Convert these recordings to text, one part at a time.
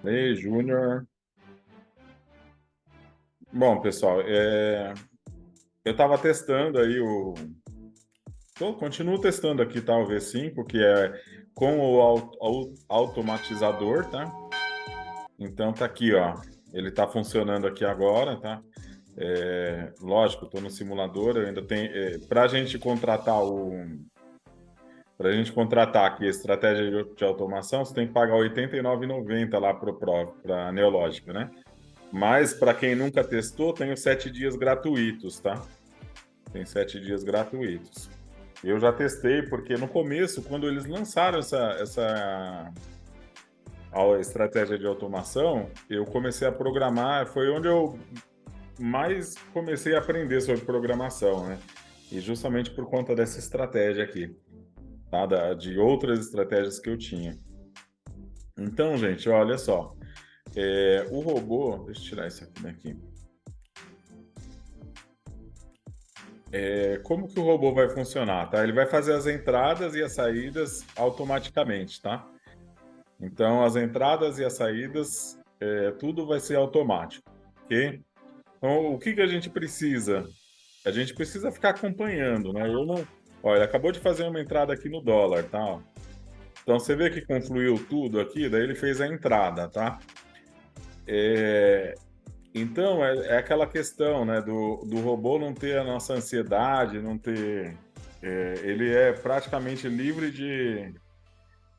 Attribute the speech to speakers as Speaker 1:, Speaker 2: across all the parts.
Speaker 1: Ei, Júnior. Bom, pessoal, eu estava testando aí continuo testando aqui, tá, o V5, que é com o automatizador, tá? Então tá aqui, ó. Ele tá funcionando aqui agora, tá? Lógico, estou no simulador, eu ainda tem para a gente contratar para a gente contratar aqui a estratégia de automação, você tem que pagar R$ 89,90 lá para a Neológica, né? Mas para quem nunca testou, tem os 7 dias gratuitos, tá? Tem 7 dias gratuitos. Eu já testei, porque no começo, quando eles lançaram essa a estratégia de automação, eu comecei a programar, foi onde eu mais comecei a aprender sobre programação, né? E justamente por conta dessa estratégia aqui, tá? De outras estratégias que eu tinha. Então, gente, olha só. O robô, deixa eu tirar isso aqui daqui. Como que o robô vai funcionar, tá? Ele vai fazer as entradas e as saídas automaticamente, tá? Então, as entradas e as saídas, tudo vai ser automático, ok? Então, o que que a gente precisa? A gente precisa ficar acompanhando, né? Eu não... Olha, acabou de fazer uma entrada aqui no dólar, tá? Então, você vê que confluiu tudo aqui, daí ele fez a entrada, tá? É, Então, é aquela questão, né, do robô não ter a nossa ansiedade, não ter... ele é praticamente livre de...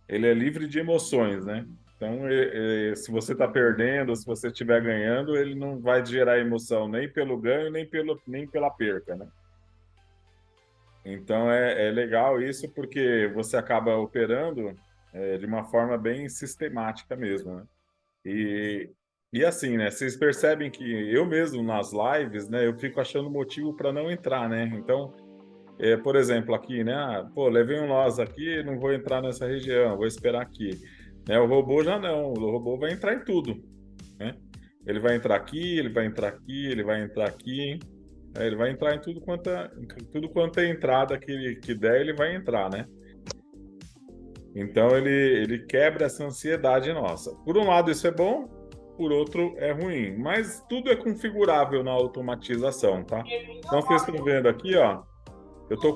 Speaker 1: Ele é livre de emoções, né? Então, se você está perdendo, se você estiver ganhando, ele não vai gerar emoção nem pelo ganho, nem pela perca, né? Então, é legal isso porque você acaba operando de uma forma bem sistemática mesmo, né? E, e assim, né? Vocês percebem que eu mesmo nas lives, né? Eu fico achando motivo para não entrar, né? Então, por exemplo, aqui, né? Pô, levei um loss aqui, não vou entrar nessa região, vou esperar aqui. Né? O robô já não, o robô vai entrar em tudo, né? Ele vai entrar aqui, ele vai entrar aqui, ele vai entrar aqui, ele vai entrar em tudo quanto é entrada que der, ele vai entrar, né? Então ele quebra essa ansiedade nossa. Por um lado, isso é bom, por outro, é ruim. Mas tudo é configurável na automatização, tá? Então, vocês estão vendo aqui, ó. Eu tô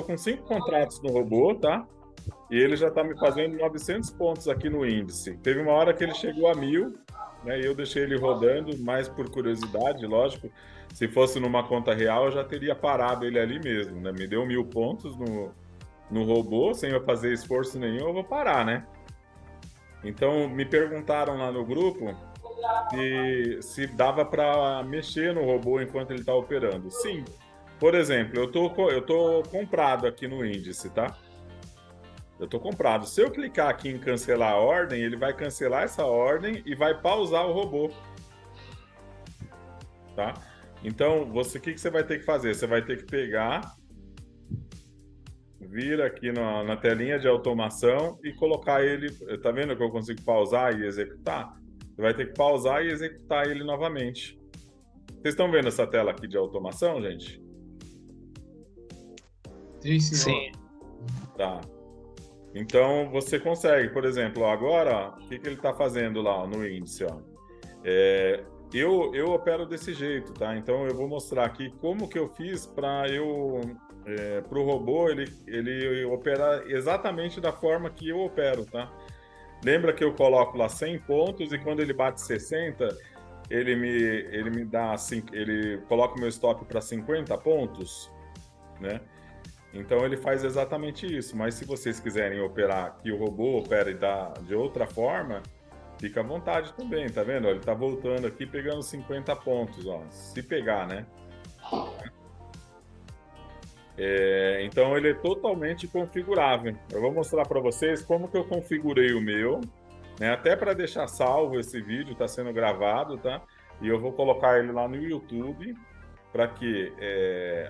Speaker 1: com 5 contratos no robô, tá? E ele já está me fazendo 900 pontos aqui no índice. Teve uma hora que ele chegou a 1.000, né? E eu deixei ele rodando, mais por curiosidade, lógico. Se fosse numa conta real, eu já teria parado ele ali mesmo, né? Me deu 1.000 pontos no robô, sem eu fazer esforço nenhum, eu vou parar, né? Então, me perguntaram lá no grupo se dava para mexer no robô enquanto ele está operando. Sim. Por exemplo, eu tô comprado aqui no índice, tá? Eu tô comprado. Se eu clicar aqui em cancelar a ordem, ele vai cancelar essa ordem e vai pausar o robô, tá? Então, o que que você vai ter que fazer? Você vai ter que pegar, vir aqui na telinha de automação e colocar ele. Tá vendo que eu consigo pausar e executar? Você vai ter que pausar e executar ele novamente. Vocês estão vendo essa tela aqui de automação, gente?
Speaker 2: Sim,
Speaker 3: Sim.
Speaker 2: senhor.
Speaker 1: Tá. Então você consegue, por exemplo, ó, agora, o que que ele está fazendo lá ó, no índice, ó? Eu opero desse jeito, tá? Então eu vou mostrar aqui como que eu fiz para o robô ele operar exatamente da forma que eu opero, tá? Lembra que eu coloco lá 100 pontos e quando ele bate 60, ele me dá ele coloca o meu stop para 50 pontos, né? Então ele faz exatamente isso. Mas se vocês quiserem operar que o robô opere de outra forma, fica à vontade também, tá vendo? Ele tá voltando aqui pegando 50 pontos, ó. Se pegar, né? Então ele é totalmente configurável. Eu vou mostrar para vocês como que eu configurei o meu, né? Até para deixar salvo esse vídeo, está sendo gravado, tá? E eu vou colocar ele lá no YouTube para que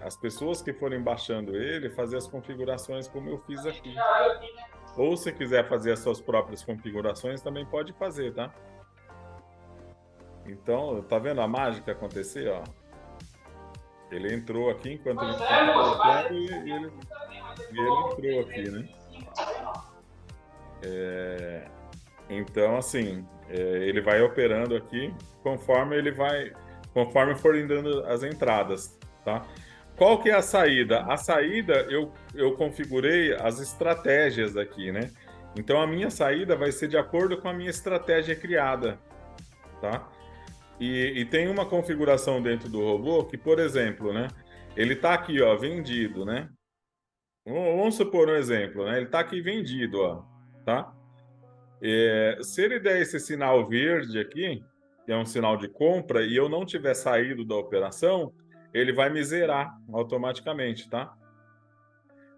Speaker 1: as pessoas que forem baixando ele fazer as configurações como eu fiz aqui. Ou se quiser fazer as suas próprias configurações, também pode fazer, tá? Então, tá vendo a mágica acontecer, ó? Ele entrou aqui enquanto a gente está conversando e ele entrou aqui, né? Então, assim, ele vai operando aqui conforme forem dando as entradas, tá? Qual que é a saída? A saída, eu configurei as estratégias aqui, né? Então, a minha saída vai ser de acordo com a minha estratégia criada, tá? E tem uma configuração dentro do robô que, por exemplo, né? Ele tá aqui, ó, vendido, né? Vamos supor um exemplo, né? Ele tá aqui vendido, ó, tá? Se ele der esse sinal verde aqui, que é um sinal de compra, e eu não tiver saído da operação, ele vai me zerar automaticamente, tá?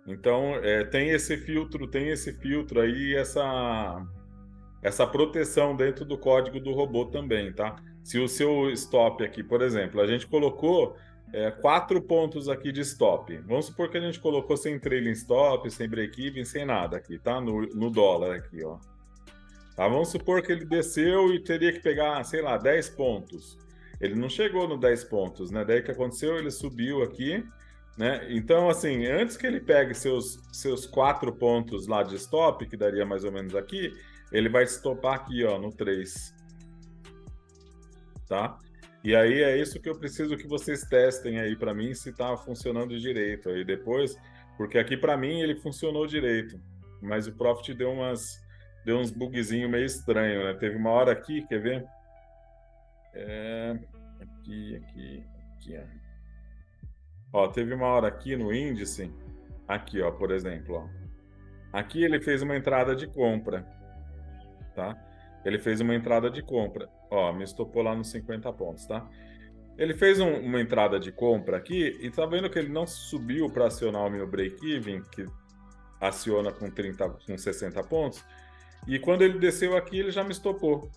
Speaker 1: Então, tem esse filtro aí, essa proteção dentro do código do robô também, tá? Se o seu stop aqui, por exemplo, a gente colocou 4 pontos aqui de stop. Vamos supor que a gente colocou sem trailing stop, sem break-even, sem nada aqui, tá? No dólar aqui, ó. Tá, vamos supor que ele desceu e teria que pegar, sei lá, 10 pontos. Ele não chegou no 10 pontos, né? Daí o que aconteceu? Ele subiu aqui, né? Então, assim, antes que ele pegue seus 4 pontos lá de stop, que daria mais ou menos aqui, ele vai estopar aqui, ó, no 3, tá? E aí é isso que eu preciso que vocês testem aí para mim se tá funcionando direito aí depois, porque aqui para mim ele funcionou direito, mas o Profit deu uns bugzinho meio estranho, né? Teve uma hora aqui, quer ver? Aqui, ó. Ó, teve uma hora aqui no índice, aqui, ó, por exemplo, ó. Aqui ele fez uma entrada de compra, tá? Ele fez uma entrada de compra. Ó, me estopou lá nos 50 pontos, tá? Ele fez uma entrada de compra aqui e tá vendo que ele não subiu para acionar o meu break-even, que aciona com 60 pontos. E quando ele desceu aqui, ele já me estopou.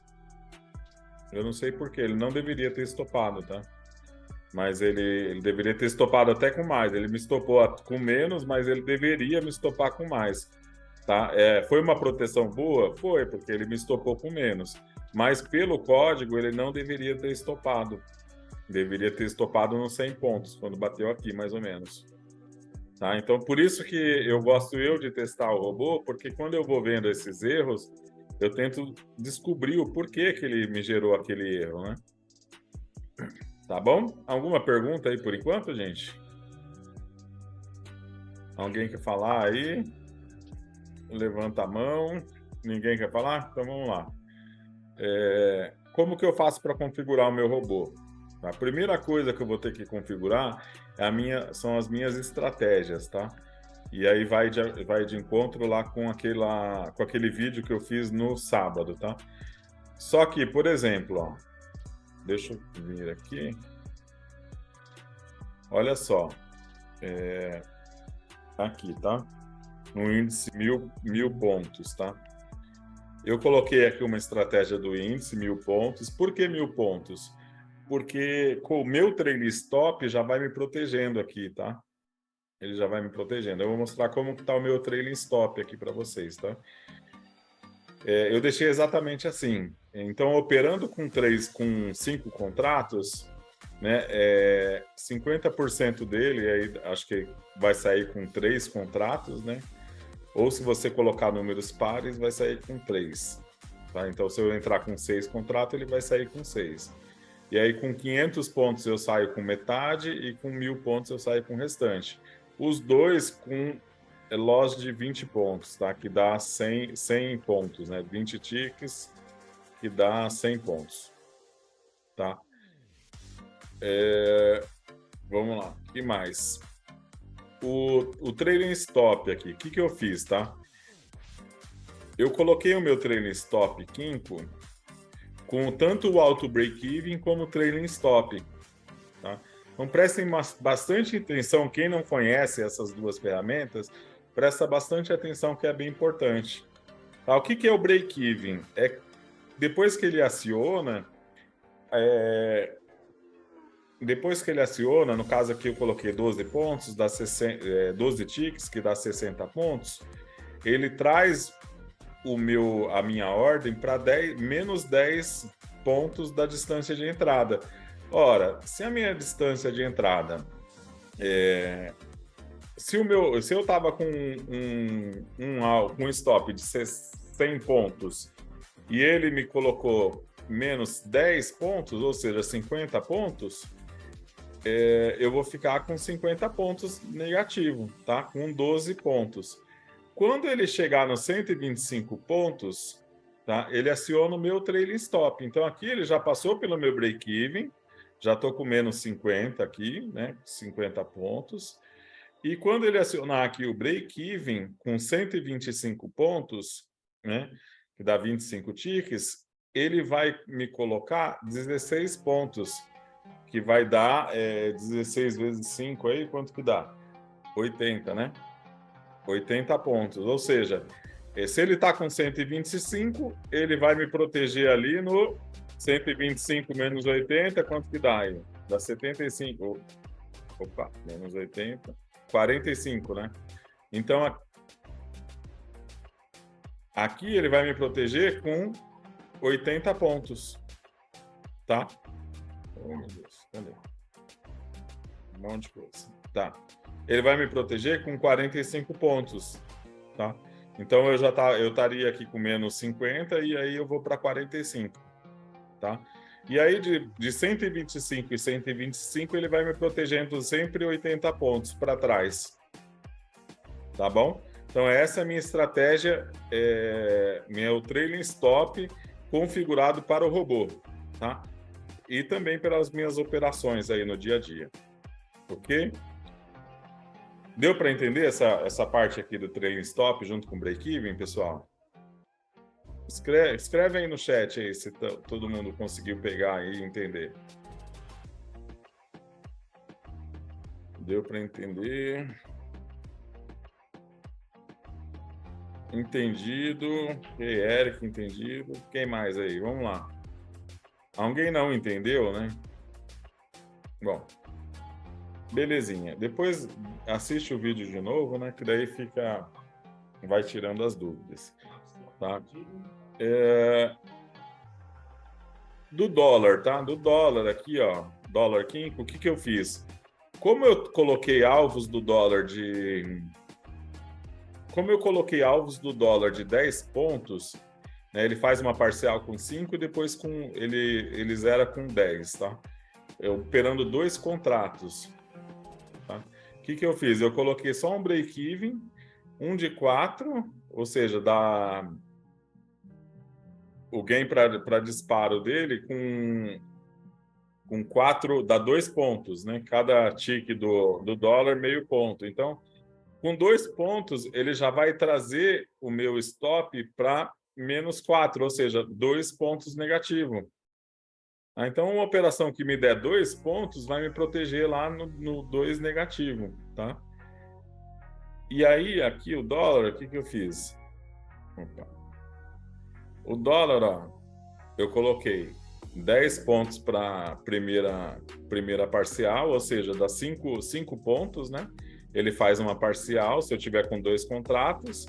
Speaker 1: Eu não sei por quê, ele não deveria ter estopado, tá? Mas ele deveria ter estopado até com mais. Ele me estopou com menos, mas ele deveria me estopar com mais, tá? Foi uma proteção boa? Foi, porque ele me estopou com menos. Mas pelo código, ele não deveria ter estopado. Deveria ter estopado nos 100 pontos, quando bateu aqui, mais ou menos. Tá? Então, por isso que eu gosto de testar o robô, porque quando eu vou vendo esses erros, eu tento descobrir o porquê que ele me gerou aquele erro, né? Tá bom? Alguma pergunta aí por enquanto, gente? Alguém quer falar aí? Levanta a mão. Ninguém quer falar? Então vamos lá. Como que eu faço para configurar o meu robô? A primeira coisa que eu vou ter que configurar são as minhas estratégias, tá? E aí vai de encontro lá com aquele vídeo que eu fiz no sábado, tá? Só que, por exemplo, ó, deixa eu vir aqui. Olha só. Aqui, tá? No índice 1.000 pontos, tá? Eu coloquei aqui uma estratégia do índice 1.000 pontos. Por que 1.000 pontos? Porque com o meu trailing stop já vai me protegendo aqui, tá? Ele já vai me protegendo. Eu vou mostrar como que tá o meu trailing stop aqui para vocês, tá? Eu deixei exatamente assim. Então, operando com 5 contratos, né? 50% dele, aí acho que vai sair com 3 contratos, né? Ou se você colocar números pares, vai sair com 3. Tá? Então, se eu entrar com 6 contratos, ele vai sair com 6. E aí, com 500 pontos, eu saio com metade e com 1.000 pontos, eu saio com o restante. Os dois com loss de 20 pontos, tá? Que dá 100 pontos, né? 20 ticks, que dá 100 pontos, tá? Vamos lá, o que mais? O trailing stop aqui, o que eu fiz, tá? Eu coloquei o meu trailing stop Kinko com tanto o auto break-even como o trailing stop, tá? Então prestem bastante atenção, quem não conhece essas duas ferramentas, presta bastante atenção que é bem importante. Tá? O que é o break-even? Depois que ele aciona, no caso aqui eu coloquei 12 pontos, dá 12 ticks, que dá 60 pontos, ele traz a minha ordem para menos 10 pontos da distância de entrada. Ora, se a minha distância de entrada se eu estava com um stop de 100 pontos e ele me colocou menos 10 pontos, ou seja, 50 pontos, eu vou ficar com 50 pontos negativo, tá? Com 12 pontos. Quando ele chegar nos 125 pontos, tá? Ele aciona o meu trailing stop. Então aqui ele já passou pelo meu break-even, já estou com menos 50 aqui, né? 50 pontos. E quando ele acionar aqui o break-even com 125 pontos, né? Que dá 25 ticks, ele vai me colocar 16 pontos, que vai dar 16 vezes 5 aí, quanto que dá? 80, né? 80 pontos. Ou seja, se ele está com 125, ele vai me proteger ali no 125 menos 80, quanto que dá aí? Dá 75. Opa, menos 80. 45, né? Então, aqui ele vai me proteger com 80 pontos, tá? Oh, meu Deus, cadê? Um monte de coisa. Tá. Ele vai me proteger com 45 pontos, tá? Então eu estaria aqui com menos 50 e aí eu vou para 45, tá? E aí de 125 e 125 ele vai me protegendo sempre 80 pontos para trás, tá bom? Então essa é a minha estratégia, meu trailing stop configurado para o robô, tá? E também pelas minhas operações aí no dia a dia, ok? Deu para entender essa parte aqui do trailing stop junto com o break-even, pessoal? Escreve aí no chat aí se todo mundo conseguiu pegar e entender. Deu para entender? Entendido. Okay, Eric, entendido. Quem mais aí? Vamos lá. Alguém não entendeu, né? Bom, belezinha. Depois assiste o vídeo de novo, né? Que daí vai tirando as dúvidas, tá? Do dólar, tá? Do dólar aqui, ó. Dólar Kinko, o que eu fiz? Como eu coloquei alvos do dólar Como eu coloquei alvos do dólar de 10 pontos, né, ele faz uma parcial com 5 e depois ele zera com 10, tá? Eu operando 2 contratos, tá? O que eu fiz? Eu coloquei só um break-even, um de 4, ou seja, dá o gain para disparo dele com 4, dá 2 pontos, né? Cada tique do dólar, meio ponto. Então, com 2 pontos, ele já vai trazer o meu stop para menos 4, ou seja, 2 pontos negativo. Então, uma operação que me der 2 pontos vai me proteger lá no 2 negativo, tá? E aí, aqui o dólar, o que eu fiz? Opa. O dólar, ó, eu coloquei 10 pontos para primeira parcial, ou seja, dá 5 pontos, né? Ele faz uma parcial se eu tiver com 2 contratos,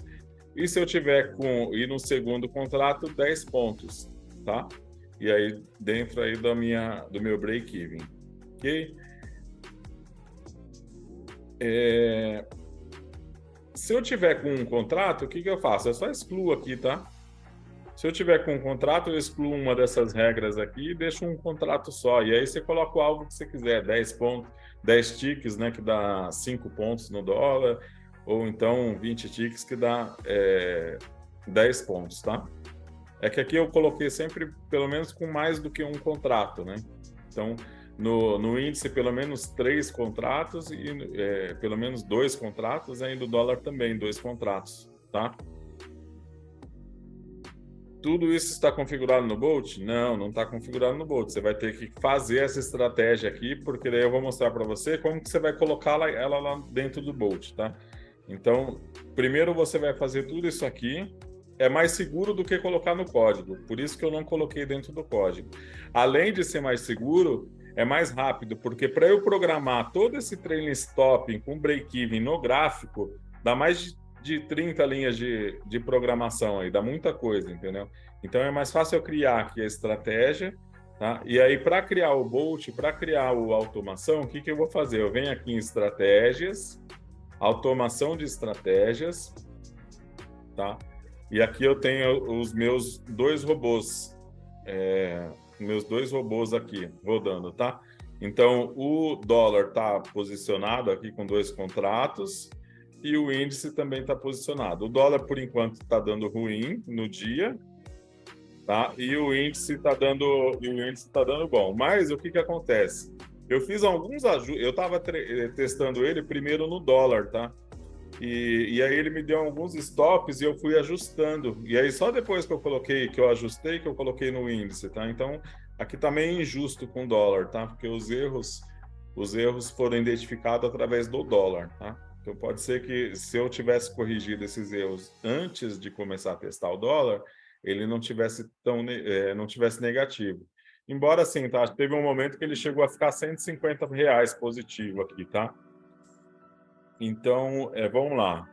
Speaker 1: e se eu tiver e no segundo contrato, 10 pontos, tá? E aí, dentro aí do meu break-even, ok? Se eu tiver com um contrato, o que eu faço? Eu só excluo aqui, tá? Se eu tiver com um contrato, eu excluo uma dessas regras aqui e deixo um contrato só. E aí você coloca o alvo que você quiser, 10 pontos, 10 ticks, né, que dá 5 pontos no dólar, ou então 20 ticks que dá 10 pontos, tá? É que aqui eu coloquei sempre, pelo menos, com mais do que um contrato, né? Então, no índice, pelo menos 3 contratos e pelo menos 2 contratos, e no dólar também, 2 contratos, tá? Tudo isso está configurado no Bolt? Não, não está configurado no Bolt. Você vai ter que fazer essa estratégia aqui, porque daí eu vou mostrar para você como que você vai colocar ela lá dentro do Bolt, tá? Então, primeiro você vai fazer tudo isso aqui. É mais seguro do que colocar no código. Por isso que eu não coloquei dentro do código. Além de ser mais seguro, é mais rápido, porque para eu programar todo esse trailing stopping com break-even no gráfico, dá mais de 30 linhas de programação aí, dá muita coisa, entendeu? Então é mais fácil eu criar aqui a estratégia, tá? E aí para criar o Bolt, para criar o automação, o que eu vou fazer? Eu venho aqui em estratégias, automação de estratégias, tá? E aqui eu tenho os meus dois robôs aqui rodando, tá? Então, o dólar está posicionado aqui com 2 contratos e o índice também está posicionado. O dólar, por enquanto, está dando ruim no dia, tá? E o índice está dando bom. Mas o que que acontece? Eu fiz alguns ajustes. Eu estava testando ele primeiro no dólar, tá? E aí ele me deu alguns stops e eu fui ajustando. E aí só depois que eu ajustei, que eu coloquei no índice, tá? Então, aqui tá meio injusto com o dólar, tá? Porque os erros foram identificados através do dólar, tá? Então pode ser que se eu tivesse corrigido esses erros antes de começar a testar o dólar, ele não tivesse não tivesse negativo. Embora assim, tá? Teve um momento que ele chegou a ficar R$ 150 positivo aqui, tá? Então, vamos lá.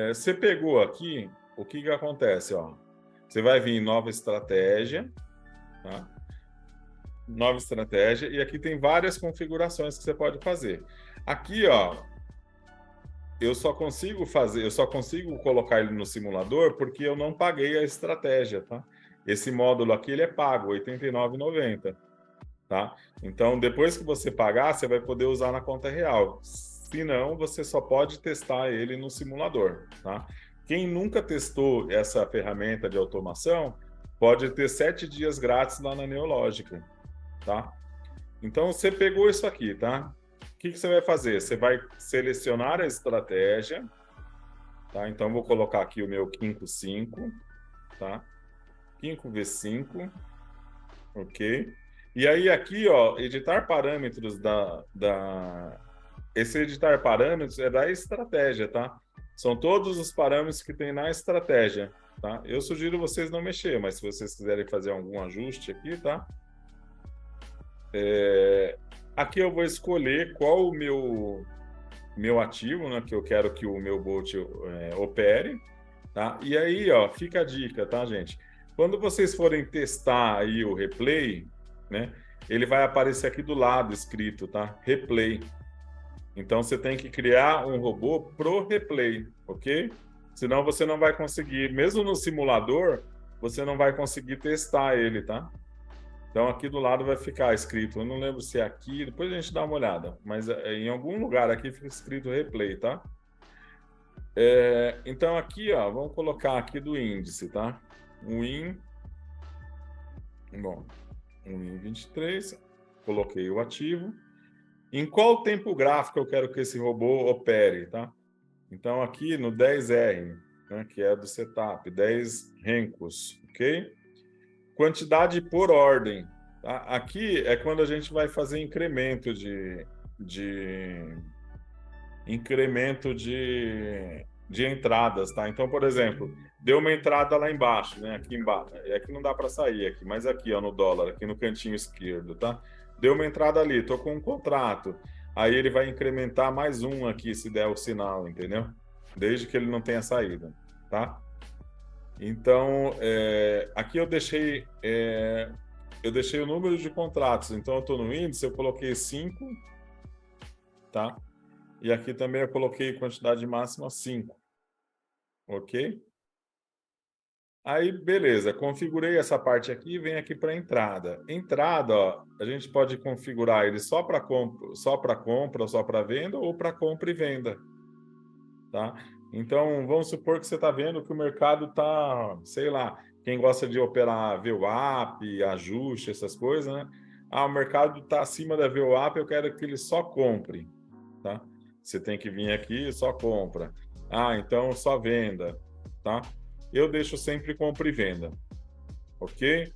Speaker 1: Você pegou aqui, o que que acontece, ó? Você vai vir em nova estratégia, tá? Nova estratégia, e aqui tem várias configurações que você pode fazer. Aqui, ó, eu só consigo colocar ele no simulador porque eu não paguei a estratégia, tá? Esse módulo aqui, ele é pago, R$ 89,90, tá? Então, depois que você pagar, você vai poder usar na conta real. Se não, você só pode testar ele no simulador, tá? Quem nunca testou essa ferramenta de automação, pode ter 7 dias grátis lá na Neológica, tá? Então, você pegou isso aqui, tá? O que que você vai fazer? Você vai selecionar a estratégia, tá? Então, vou colocar aqui o meu Quinco 5, tá? Quinco V5, ok? E aí aqui, ó, editar parâmetros esse editar parâmetros é da estratégia, tá? São todos os parâmetros que tem na estratégia, tá? Eu sugiro vocês não mexer, mas se vocês quiserem fazer algum ajuste aqui, tá? Aqui eu vou escolher qual o meu ativo, né? Que eu quero que o meu bot opere, tá? E aí, ó, fica a dica, tá, gente? Quando vocês forem testar aí o replay, né? Ele vai aparecer aqui do lado escrito, tá? Replay. Então você tem que criar um robô pro replay, ok? Senão você não vai conseguir, mesmo no simulador, você não vai conseguir testar ele, tá? Então aqui do lado vai ficar escrito, eu não lembro se é aqui, depois a gente dá uma olhada, mas em algum lugar aqui fica escrito replay, tá? Então aqui, ó, vamos colocar aqui do índice, tá? Bom, win 23, coloquei o ativo. Em qual tempo gráfico eu quero que esse robô opere, tá? Então, aqui no 10R, né, que é do setup, 10 Rencos, ok? Quantidade por ordem. Tá? Aqui é quando a gente vai fazer incremento de entradas, tá? Então, por exemplo, deu uma entrada lá embaixo, né? Aqui embaixo. Aqui não dá para sair aqui, mas aqui, ó, no dólar, aqui no cantinho esquerdo, tá? Deu uma entrada ali, tô com um contrato. Aí ele vai incrementar mais um aqui se der o sinal, entendeu? Desde que ele não tenha saída, tá? Então, aqui eu deixei o número de contratos. Então, eu estou no índice, eu coloquei 5, tá? E aqui também eu coloquei quantidade máxima 5, ok? Aí, beleza, configurei essa parte aqui e vem aqui para entrada. Entrada, ó, a gente pode configurar ele só para compra, só para venda ou para compra e venda, tá? Então, vamos supor que você está vendo que o mercado está, sei lá, quem gosta de operar VWAP, ajuste, essas coisas, né? Ah, o mercado está acima da VWAP, eu quero que ele só compre, tá? Você tem que vir aqui e só compra. Ah, então só venda, tá? Eu deixo sempre compra e venda, ok?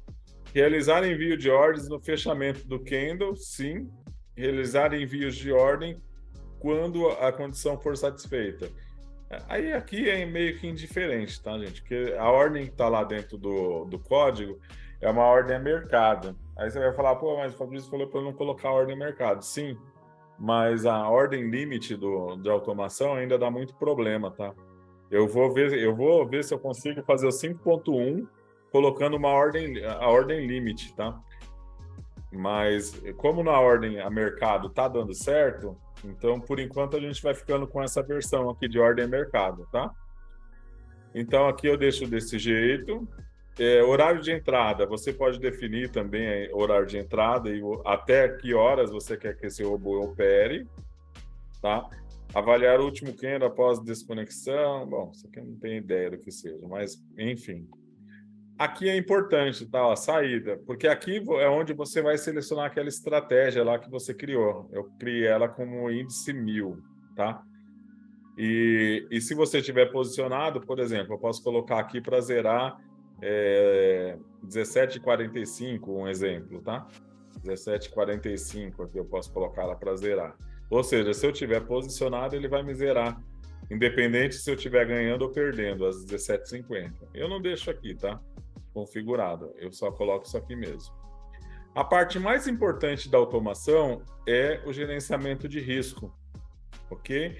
Speaker 1: Realizar envio de ordens no fechamento do candle, sim. Realizar envios de ordem quando a condição for satisfeita. Aí aqui é meio que indiferente, tá, gente? Porque a ordem que está lá dentro do código é uma ordem a mercado. Aí você vai falar, pô, mas o Fabrício falou para eu não colocar a ordem a mercado. Sim, mas a ordem limite de automação ainda dá muito problema, tá? Eu vou ver se eu consigo fazer o 5.1 colocando a ordem limite, tá? Mas como na ordem a mercado tá dando certo, então por enquanto a gente vai ficando com essa versão aqui de ordem a mercado, tá? Então, aqui eu deixo desse jeito. Horário de entrada, você pode definir também horário de entrada e até que horas você quer que esse robô opere, tá? Avaliar o último candle após desconexão. Bom, isso aqui eu não tenho ideia do que seja, mas enfim. Aqui é importante, tá? A saída, porque aqui é onde você vai selecionar aquela estratégia lá que você criou. Eu criei ela como índice 1000, tá? E se você tiver posicionado, por exemplo, eu posso colocar aqui para zerar 17,45, um exemplo, tá? 17,45 aqui eu posso colocar ela para zerar. Ou seja, se eu tiver posicionado, ele vai me zerar, independente se eu estiver ganhando ou perdendo, às 17,50. Eu não deixo aqui, tá? Configurado. Eu só coloco isso aqui mesmo. A parte mais importante da automação é o gerenciamento de risco, ok?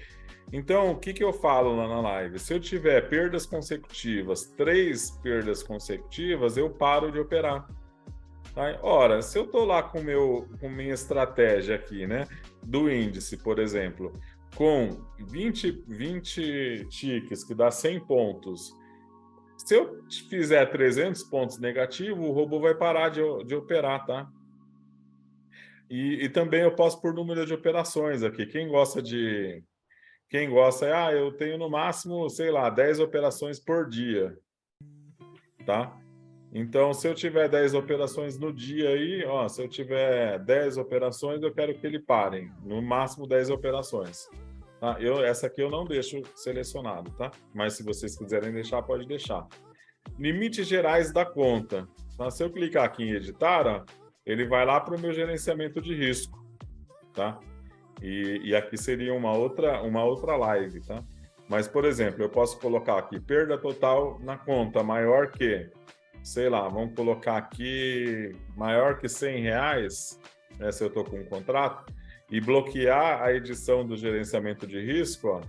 Speaker 1: Então, o que eu falo lá na live? Se eu tiver perdas consecutivas, 3 perdas consecutivas, eu paro de operar. Tá? Ora, se eu estou lá com minha estratégia aqui, né, do índice, por exemplo, com 20 tickets, que dá 100 pontos, se eu fizer 300 pontos negativos, o robô vai parar de operar, tá? E também eu posso por número de operações aqui. Quem gosta, eu tenho no máximo, sei lá, 10 operações por dia, tá? Então, se eu tiver 10 operações no dia aí, ó, se eu tiver 10 operações, eu quero que ele parem, no máximo 10 operações. Tá? Essa aqui eu não deixo selecionado, tá? Mas se vocês quiserem deixar, pode deixar. Limites gerais da conta. Tá? Se eu clicar aqui em editar, ó, ele vai lá para o meu gerenciamento de risco, tá? E aqui seria uma outra live, tá? Mas, por exemplo, eu posso colocar aqui perda total na conta maior que, sei lá, vamos colocar aqui maior que R$100, né, se eu estou com um contrato, e bloquear a edição do gerenciamento de risco, ó.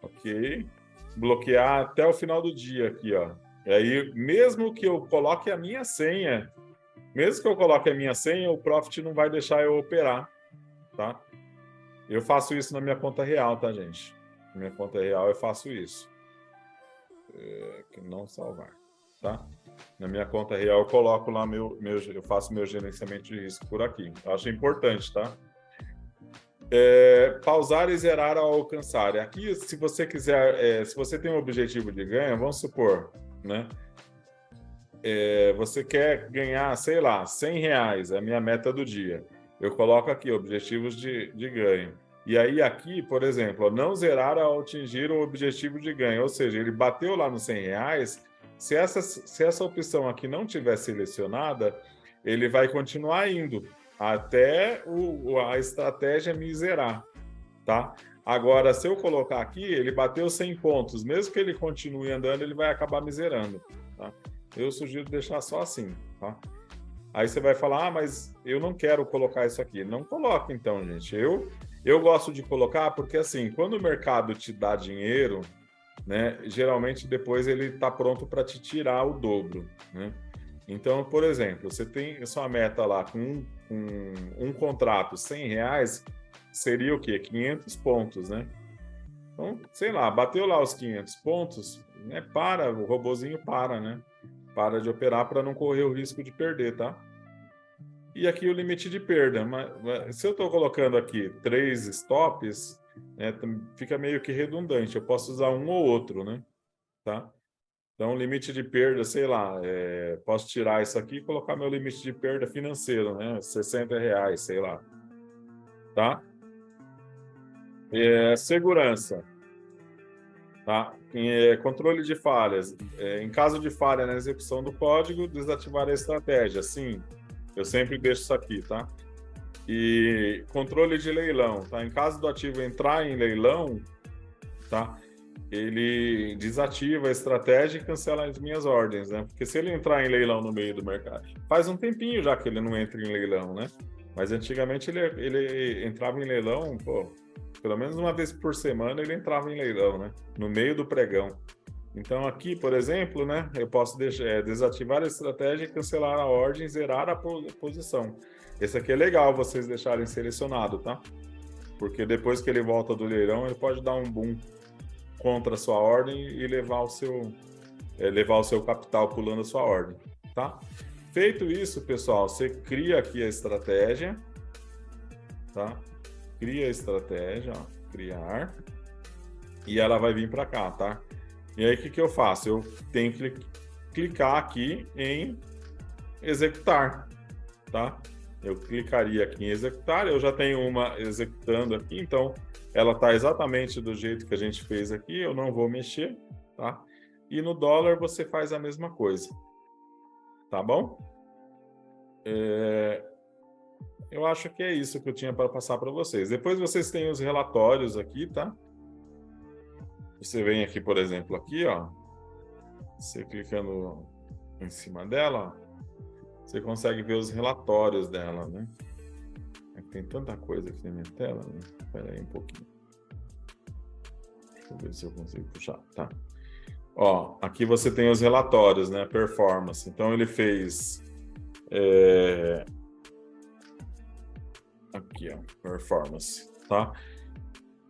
Speaker 1: Ok? Bloquear até o final do dia aqui, ó. E aí, mesmo que eu coloque a minha senha, o Profit não vai deixar eu operar, tá? Eu faço isso na minha conta real, tá, gente? Na minha conta real eu faço isso. Não salvar, tá? Na minha conta real eu coloco lá eu faço meu gerenciamento de risco por aqui. Eu acho importante, tá? Pausar e zerar ao alcançar. Aqui, se você quiser, se você tem um objetivo de ganho, vamos supor, né? Você quer ganhar, sei lá, R$100, é a minha meta do dia. Eu coloco aqui objetivos de ganho. E aí aqui, por exemplo, não zerar ao atingir o objetivo de ganho. Ou seja, ele bateu lá nos R$100, se essa opção aqui não tiver selecionada, ele vai continuar indo até a estratégia me zerar, tá? Agora, se eu colocar aqui, ele bateu 100 pontos. Mesmo que ele continue andando, ele vai acabar me zerando, tá? Eu sugiro deixar só assim, tá? Aí você vai falar, mas eu não quero colocar isso aqui. Não coloque, então, gente. Eu gosto de colocar porque, assim, quando o mercado te dá dinheiro, né, geralmente depois ele está pronto para te tirar o dobro, né? Então, por exemplo, você tem a sua meta lá com um contrato R$100, seria o quê? 500 pontos, né? Então, sei lá, bateu lá os 500 pontos, né? O robozinho para, né? Para de operar para não correr o risco de perder, tá? E aqui o limite de perda. Mas se eu estou colocando aqui 3 stops, né, fica meio que redundante. Eu posso usar um ou outro, né? Tá? Então, limite de perda, sei lá, posso tirar isso aqui e colocar meu limite de perda financeiro, né? R$60, sei lá. Tá? Segurança. Tá? Controle de falhas. Em caso de falha na execução do código, desativar a estratégia. Sim, eu sempre deixo isso aqui, tá? E controle de leilão, tá? Em caso do ativo entrar em leilão, tá? Ele desativa a estratégia e cancela as minhas ordens, né? Porque se ele entrar em leilão no meio do mercado, faz um tempinho já que ele não entra em leilão, né? Mas antigamente ele entrava em leilão, pô, pelo menos uma vez por semana ele entrava em leilão, né? No meio do pregão. Então aqui, por exemplo, né, eu posso desativar a estratégia e cancelar a ordem, zerar a posição. Esse aqui é legal vocês deixarem selecionado, tá? Porque depois que ele volta do leilão, ele pode dar um boom contra a sua ordem e levar o seu capital pulando a sua ordem, tá? Feito isso, pessoal, você cria aqui a estratégia, tá? Cria a estratégia, ó, criar, e ela vai vir para cá, tá? E aí, o que eu faço? Eu tenho que clicar aqui em executar, tá? Eu clicaria aqui em executar, eu já tenho uma executando aqui, então ela está exatamente do jeito que a gente fez aqui, eu não vou mexer, tá? E no dólar você faz a mesma coisa, tá bom? Eu acho que é isso que eu tinha para passar para vocês. Depois vocês têm os relatórios aqui, tá? Você vem aqui, por exemplo, aqui, ó. Você clicando em cima dela, ó, você consegue ver os relatórios dela, né? Tem tanta coisa aqui na minha tela, né? Espera aí um pouquinho. Deixa eu ver se eu consigo puxar. Tá. Ó, aqui você tem os relatórios, né? Performance. Então, ele fez... Aqui, ó. Performance, tá?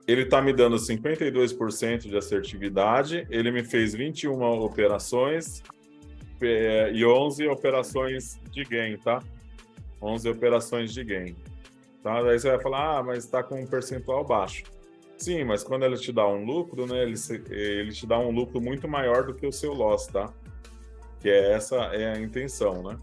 Speaker 1: Ele tá me dando 52% de assertividade. Ele me fez 21 operações e 11 operações de gain, tá? 11 operações de gain. Tá? Daí você vai falar, mas está com um percentual baixo. Sim, mas quando ele te dá um lucro, né, ele te dá um lucro muito maior do que o seu loss, tá? Que essa é a intenção, né?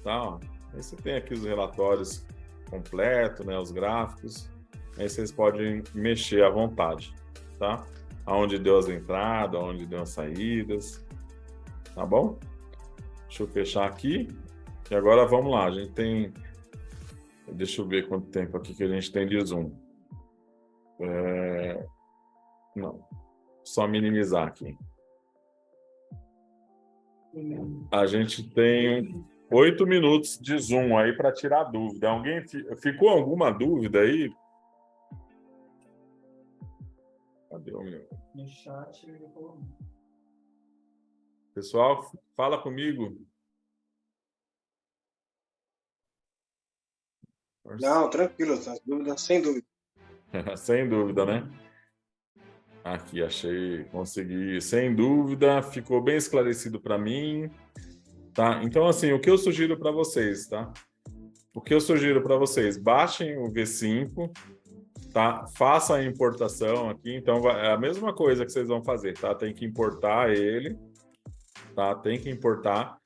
Speaker 1: Tá? Ó. Aí você tem aqui os relatórios completos, né, os gráficos. Aí vocês podem mexer à vontade, tá? Aonde deu as entradas, aonde deu as saídas, tá bom? Deixa eu fechar aqui. E agora vamos lá, a gente tem... Deixa eu ver quanto tempo aqui que a gente tem de Zoom. Não, só minimizar aqui. A gente tem 8 minutos de Zoom aí para tirar dúvida. Alguém ficou alguma dúvida aí? Cadê o meu?
Speaker 2: No chat, ele falou.
Speaker 1: Pessoal, fala comigo.
Speaker 3: Não, tranquilo, as dúvidas, sem dúvida.
Speaker 1: Sem dúvida, né? Aqui, achei, consegui, sem dúvida, ficou bem esclarecido para mim, tá? Então, assim, o que eu sugiro para vocês, tá? O que eu sugiro para vocês, baixem o V5, tá? Façam a importação aqui, então é a mesma coisa que vocês vão fazer, tá? Tem que importar ele, tá? Tem que importar.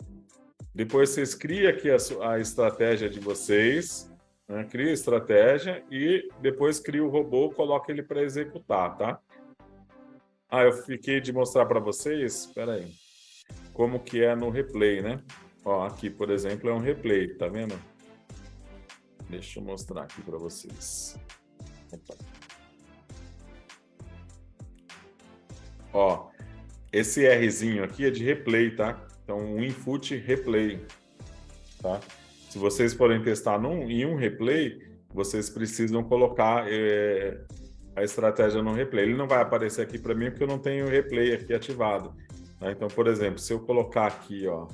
Speaker 1: Depois vocês criam aqui a estratégia de vocês, né? Cria a estratégia e depois cria o robô, coloca ele para executar, tá? Eu fiquei de mostrar para vocês, espera aí, como que é no replay, né? Ó, aqui, por exemplo, é um replay, tá vendo? Deixa eu mostrar aqui para vocês. Opa. Ó, esse Rzinho aqui é de replay, tá? Então, um input replay, tá? Se vocês forem testar em um replay, vocês precisam colocar a estratégia no replay. Ele não vai aparecer aqui para mim porque eu não tenho o replay aqui ativado. Tá? Então, por exemplo, se eu colocar aqui, ó,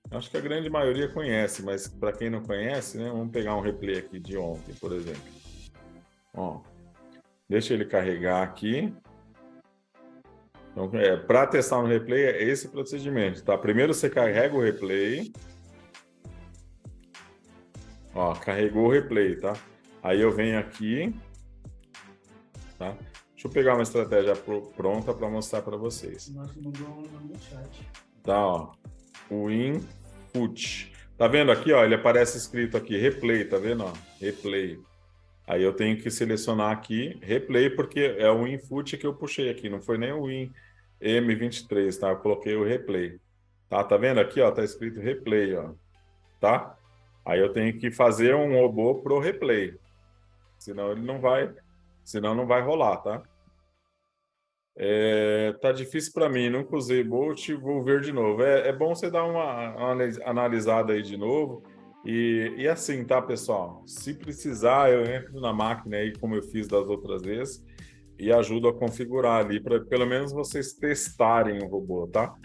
Speaker 1: acho que a grande maioria conhece, mas para quem não conhece, né, vamos pegar um replay aqui de ontem, por exemplo. Ó, deixa ele carregar aqui. Então, para testar no replay é esse procedimento, tá? Primeiro você carrega o replay. Ó, carregou o replay, tá? Aí eu venho aqui, tá? Deixa eu pegar uma estratégia pronta para mostrar para vocês.
Speaker 2: Nós mandou no chat.
Speaker 1: Tá, ó. O input. Tá vendo aqui, ó? Ele aparece escrito aqui, replay, tá vendo, ó? Replay. Aí eu tenho que selecionar aqui, replay, porque é o input que eu puxei aqui, não foi nem o win M23, tá? Eu coloquei o replay. Tá vendo aqui, ó? Tá escrito replay, ó. Tá? Aí eu tenho que fazer um robô pro replay. Senão ele não vai rolar, tá? Tá difícil para mim, nunca usei Bolt, vou ver de novo. É bom você dar uma analisada aí de novo. E assim, tá, pessoal? Se precisar, eu entro na máquina aí, como eu fiz das outras vezes, e ajudo a configurar ali, para pelo menos vocês testarem o robô, tá?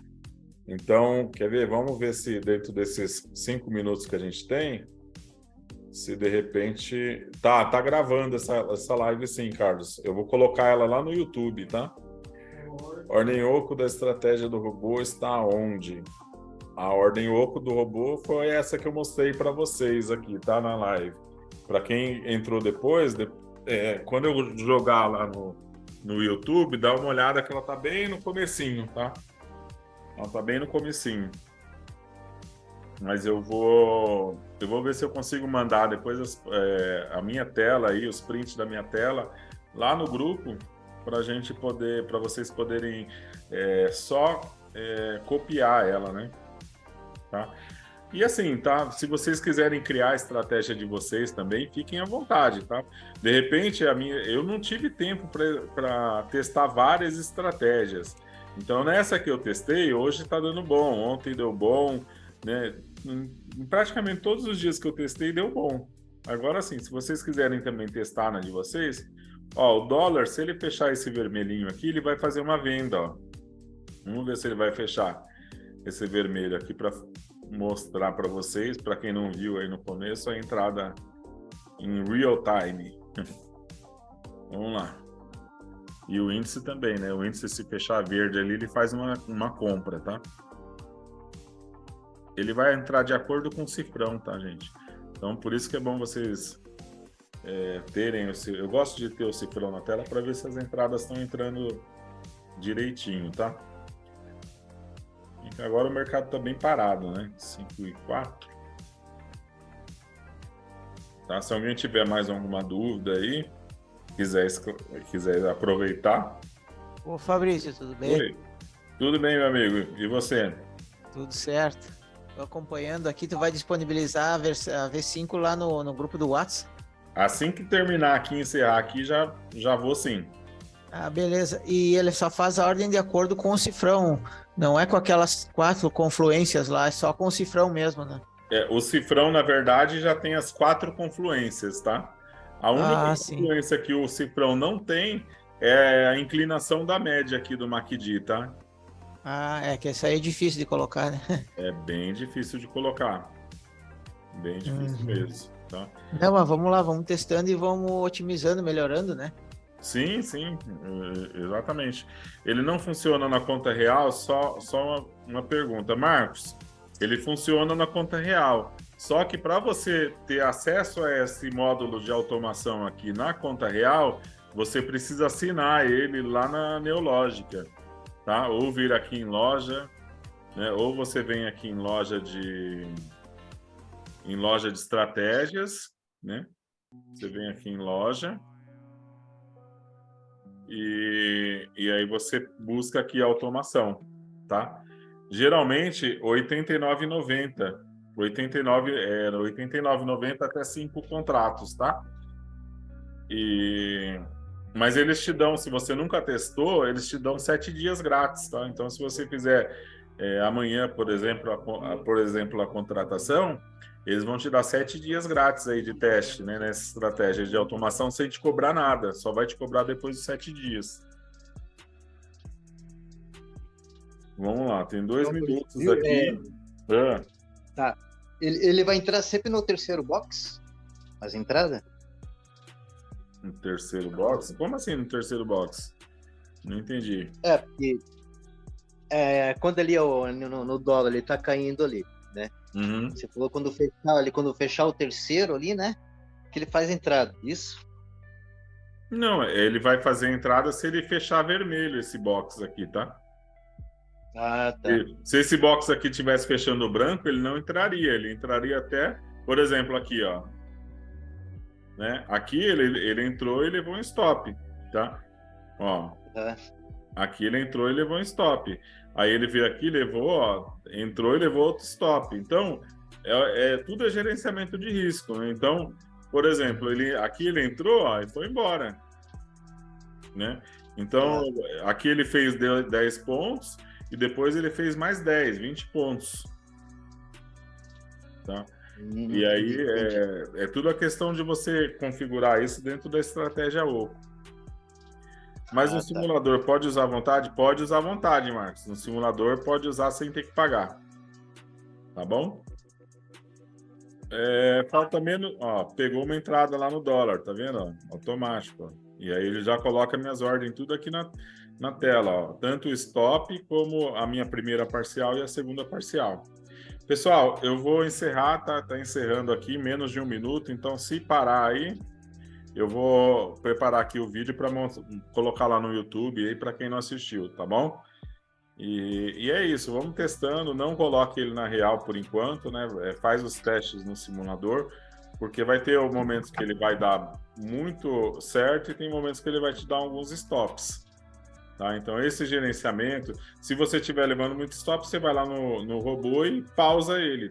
Speaker 1: Então, quer ver? Vamos ver se dentro desses 5 minutos que a gente tem, se de repente... Tá gravando essa live sim, Carlos. Eu vou colocar ela lá no YouTube, tá? Ordem oco da estratégia do robô está onde? A ordem oco do robô foi essa que eu mostrei para vocês aqui, tá? Na live. Para quem entrou depois, quando eu jogar lá no YouTube, dá uma olhada que ela tá bem no comecinho, tá? Ela tá bem no comecinho. Mas eu vou ver se eu consigo mandar depois a minha tela aí, os prints da minha tela, lá no grupo, para vocês poderem só copiar ela, né? Tá? E assim, tá? Se vocês quiserem criar a estratégia de vocês também, fiquem à vontade, tá? De repente, eu não tive tempo para testar várias estratégias. Então, nessa que eu testei, hoje está dando bom, ontem deu bom, né? Em praticamente todos os dias que eu testei, deu bom. Agora sim, se vocês quiserem também testar na de vocês, ó, o dólar, se ele fechar esse vermelhinho aqui, ele vai fazer uma venda, ó. Vamos ver se ele vai fechar esse vermelho aqui para mostrar para vocês, para quem não viu aí no começo, a entrada em real time. Vamos lá. E o índice também, né? O índice, se fechar verde ali, ele faz uma compra, tá? Ele vai entrar de acordo com o cifrão, tá, gente? Então, por isso que é bom vocês terem... Eu gosto de ter o cifrão na tela para ver se as entradas estão entrando direitinho, tá? E agora o mercado está bem parado, né? 5,4. Tá? Se alguém tiver mais alguma dúvida aí, quiser aproveitar.
Speaker 4: Ô Fabrício, tudo bem?
Speaker 1: Oi. Tudo bem, meu amigo. E você?
Speaker 4: Tudo certo. Estou acompanhando aqui. Tu vai disponibilizar a V5 lá no grupo do WhatsApp?
Speaker 1: Assim que terminar aqui, encerrar aqui, já vou sim.
Speaker 4: Ah, beleza. E ele só faz a ordem de acordo com o cifrão. Não é com aquelas 4 confluências lá, é só com o cifrão mesmo, né?
Speaker 1: O cifrão, na verdade, já tem as 4 confluências, tá? A única confluência que o cifrão não tem é a inclinação da média aqui do MACD, tá?
Speaker 4: Ah, que essa aí é difícil de colocar, né?
Speaker 1: É bem difícil de colocar. Bem difícil mesmo, tá?
Speaker 4: Não, mas vamos lá, vamos testando e vamos otimizando, melhorando, né?
Speaker 1: Sim, exatamente. Ele não funciona na conta real, só uma pergunta. Marcos, ele funciona na conta real. Só que para você ter acesso a esse módulo de automação aqui na conta real, você precisa assinar ele lá na Neológica, tá? Ou vir aqui em loja, né? Ou você vem aqui em loja de estratégias, né? Você vem aqui em loja. E aí você busca aqui a automação, tá? Geralmente, R$ 89,90. 89,90 até 5 contratos, tá? Mas eles te dão, se você nunca testou, eles te dão 7 dias grátis, tá? Então, se você fizer amanhã, por exemplo, a contratação, eles vão te dar 7 dias grátis aí de teste, né, nessa estratégia de automação, sem te cobrar nada. Só vai te cobrar depois de 7 dias. Vamos lá, tem 2 minutos aqui.
Speaker 5: Tá. Ele vai entrar sempre no terceiro box? As entradas?
Speaker 1: No terceiro box? Como assim no terceiro box? Não entendi.
Speaker 5: Porque quando ali no dólar ele tá caindo ali, né?
Speaker 1: Uhum.
Speaker 5: Você falou quando fechar o terceiro ali, né? Que ele faz entrada, isso?
Speaker 1: Não, ele vai fazer entrada se ele fechar vermelho esse box aqui, tá?
Speaker 5: Ah, tá.
Speaker 1: Se esse box aqui tivesse fechando branco, ele não entraria. Ele entraria até, por exemplo, aqui, ó. Né? Aqui ele entrou e levou um stop, tá? Ó. Aqui ele entrou e levou um stop. Aí ele veio aqui, levou, ó, entrou e levou outro stop. Então, tudo é gerenciamento de risco, né? Então, por exemplo, aqui ele entrou, ó, e foi embora, né? Então, aqui ele fez 10 pontos e depois ele fez mais 10, 20 pontos. Tá? E aí é tudo a questão de você configurar isso dentro da estratégia oco. Mas no simulador pode usar à vontade? Pode usar à vontade, Marcos. No simulador pode usar sem ter que pagar. Tá bom? Falta menos, ó, pegou uma entrada lá no dólar, tá vendo? Ó, automático, ó. E aí ele já coloca minhas ordens tudo aqui na tela, ó. Tanto o stop como a minha primeira parcial e a segunda parcial. Pessoal, eu vou encerrar, tá encerrando aqui, menos de 1 minuto, então se parar aí, eu vou preparar aqui o vídeo para colocar lá no YouTube aí para quem não assistiu, tá bom? E é isso, vamos testando, não coloque ele na real por enquanto, né? Faz os testes no simulador, porque vai ter momentos que ele vai dar muito certo e tem momentos que ele vai te dar alguns stops. Tá? Então, esse gerenciamento, se você estiver levando muito stop, você vai lá no robô e pausa ele.